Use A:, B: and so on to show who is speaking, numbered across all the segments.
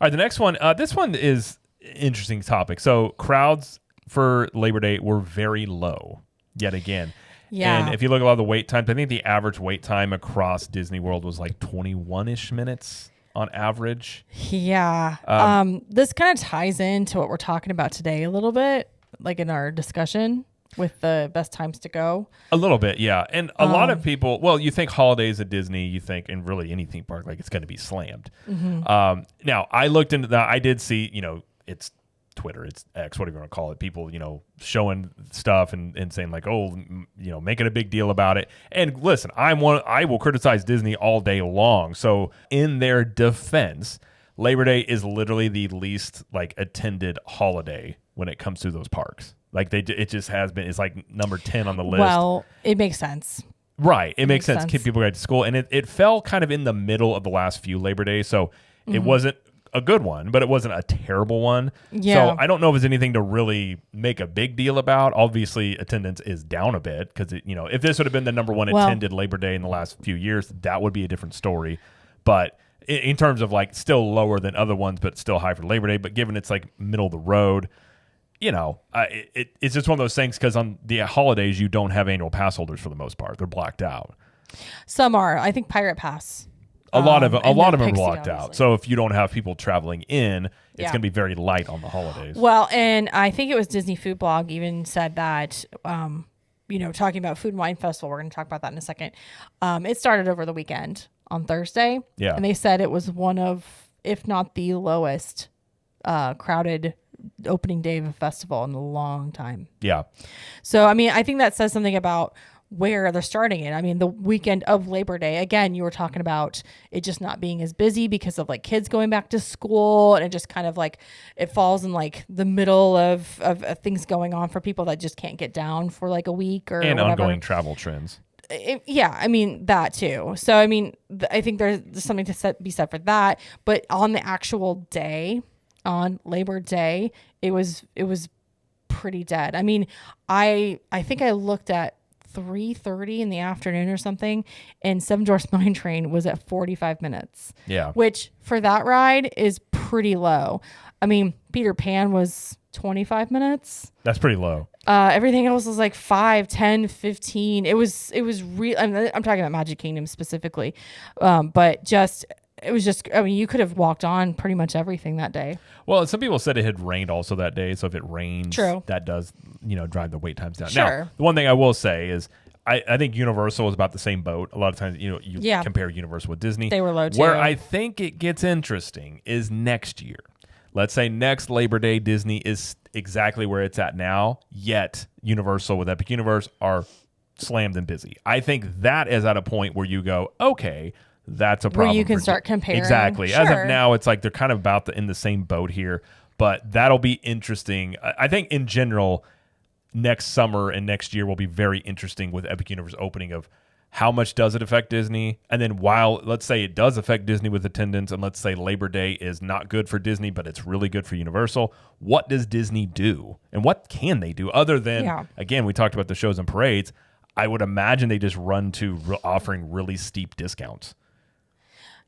A: right, the next one. This one is interesting topic. So crowds for Labor Day were very low yet again.
B: Yeah.
A: And if you look at a lot of the wait times, I think the average wait time across Disney World was like 21-ish minutes on average.
B: Yeah. This kind of ties into what we're talking about today a little bit, like in our discussion with the best times to go.
A: A little bit, yeah. And a lot of people, well, you think holidays at Disney, you think, and really any theme park, like it's going to be slammed. Now, I looked into that. I did see, it's Twitter, it's X, whatever you want to call it. People, showing stuff and saying like, oh, making a big deal about it. And listen, I will criticize Disney all day long. So in their defense, Labor Day is literally the least attended holiday when it comes to those parks. It just has been. It's like number 10 on the list.
B: Well, it makes sense.
A: Right. It makes sense. Keep people going to school. And it fell kind of in the middle of the last few Labor Days. So it wasn't a good one, but it wasn't a terrible one.
B: Yeah.
A: So I don't know if there's anything to really make a big deal about. Obviously, attendance is down a bit because, if this would have been the number one attended Labor Day in the last few years, that would be a different story. But in terms of still lower than other ones, but still high for Labor Day. But given it's middle of the road, it's just one of those things because on the holidays, you don't have annual pass holders for the most part. They're blacked out.
B: Some are. I think Pirate Pass.
A: A lot of them are blocked
B: obviously.
A: out. So if you don't have people traveling in, it's going to be very light on the holidays.
B: Well, and I think it was Disney Food Blog even said that, talking about Food and Wine Festival, we're going to talk about that in a second. It started over the weekend on Thursday.
A: Yeah.
B: And they said it was one of, if not the lowest crowded opening day of a festival in a long time.
A: Yeah.
B: So, I think that says something about where they're starting it. The weekend of Labor Day, again, you were talking about it just not being as busy because of kids going back to school, and it just kind of it falls in the middle of things going on for people that just can't get down for a week or
A: and
B: whatever.
A: Ongoing travel trends.
B: That too. So, I think there's something to be said for that. But on the actual day, on Labor Day, it was pretty dead. I think I looked at 3:30 in the afternoon or something, and Seven Dwarfs Mine Train was at 45 minutes.
A: Yeah.
B: Which for that ride is pretty low. Peter Pan was 25 minutes.
A: That's pretty low.
B: Everything else was 5, 10, 15. It was real. I'm talking about Magic Kingdom specifically. But it was just, you could have walked on pretty much everything that day.
A: Well, some people said it had rained also that day. So if it rains,
B: True.
A: That does, drive the wait times down.
B: Sure.
A: Now, the one thing I will say is I think Universal is about the same boat. A lot of times, you compare Universal with Disney.
B: They were low too.
A: Where I think it gets interesting is next year. Let's say next Labor Day, Disney is exactly where it's at now, yet Universal with Epic Universe are slammed and busy. I think that is at a point where you go, okay, that's a problem.
B: Where you can start comparing.
A: Exactly.
B: Sure.
A: As of now, it's they're kind of about in the same boat here, but that'll be interesting. I think in general, next summer and next year will be very interesting with Epic Universe opening of how much does it affect Disney? And then while, let's say it does affect Disney with attendance, and let's say Labor Day is not good for Disney, but it's really good for Universal, what does Disney do? And what can they do other than, again, we talked about the shows and parades. I would imagine they just run to offering really steep discounts.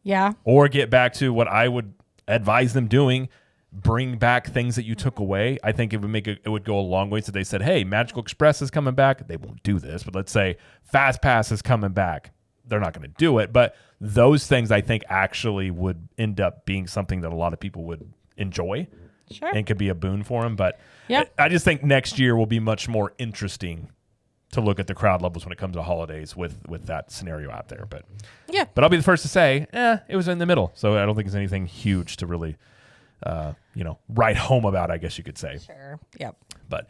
B: Yeah.
A: Or get back to what I would advise them doing, bring back things that you took away. I think it would go a long way. So they said, hey, Magical Express is coming back. They won't do this, but let's say Fast Pass is coming back. They're not going to do it, but those things I think actually would end up being something that a lot of people would enjoy.
B: Sure.
A: And could be a boon for them. But I just think next year will be much more interesting to look at the crowd levels when it comes to holidays with that scenario out there. But I'll be the first to say, it was in the middle. So I don't think there's anything huge to really, write home about, I guess you could say.
B: Sure. Yep.
A: But